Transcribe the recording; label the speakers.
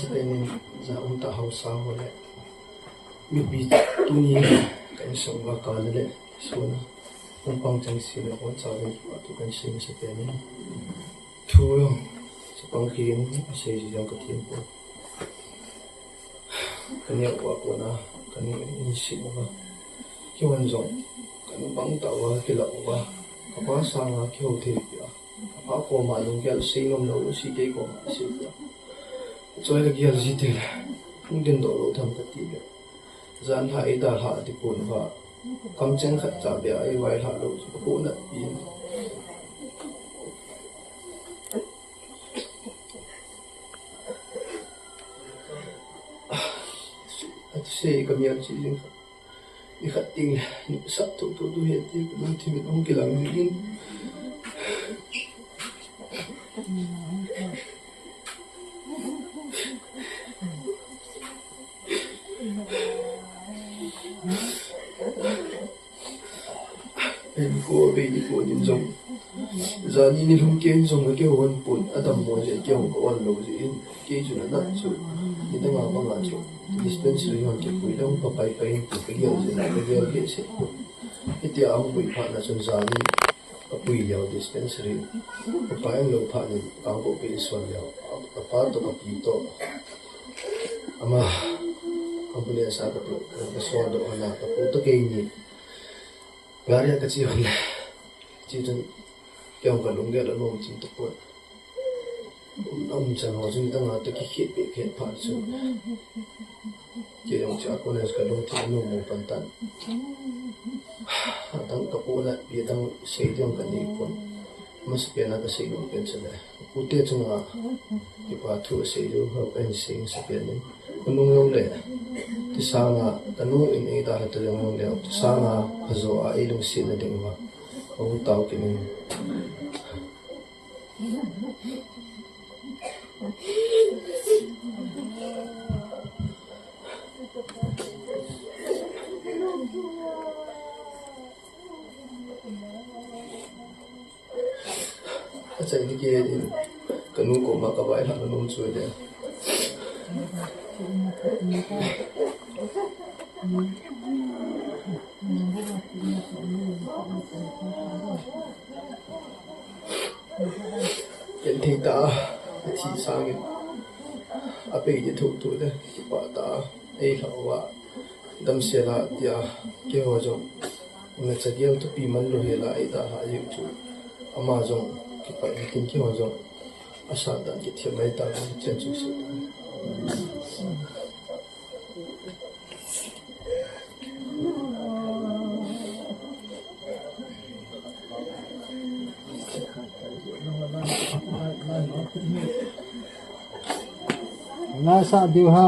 Speaker 1: Sepenin za unta hausa hole mi bi tuni kan songwa kanale sona umpang chang sila ko chawen atu kan sing sepenin thuyo sepang kin ase ji jang ka thim ko kanya wa ko na kan in si mo kiwan zong kan bang tawa kila wa apa sa nga ki ho the ya apa ko ma lung gel singom no si ke ko ma si ya choi la gel ji te ung den do lo tham ka ti ya zan ha ida ha ti pun wa kam chen khat cha bia ai wai ha lo ko na pi se kam ya chi jing ni khat ting ni sa to du he ti ko ti mi ong ki lang ni em ko be ni ko din jong zani ni lung ken jong ke won pun adam mo je ke ko wan lo ji in ke ju na chu ni da ma ba la chu dispensary hon ke pui dong pa pai pai ki ke yo je na ke yo ke se iti a mo pui pha na chun zani a pui yo dispensary pa pai lo pha ni ka ko pe so yo a pa to ka pi to ama ambule sa ka to ka so do na ka pu to ke ni Gaya ka chi hon chi chen kyong ka lung ge la nom chi to ko om chan ho jing ta nga ta ki khit pe khet pha chu ke yong cha ko nes ka lung chi no mo pan tan tang ka pu la bi tang sei jong ka ni ko mas pe na ka sei no ken chale ku te chung a ki pa thu sei jo ho pen sing sa pe ni nung yong le ti sa nga tanu in e da ha ta yong le ti sa nga hazo a e lung sin na ding wa o taw ki ni Acha ni ke din kanu ko ma ka bai ha nung chu de Ken thing ta chi sang a pe ji thu tu de pa ta ei la wa dam se la dia ke ho jo na cha dia tu pi man lo he la ai ta ha ji chu ama jo ki pa kin ki ho jo asa dan ki the mai ta chen chu se
Speaker 2: Nasa diw ha.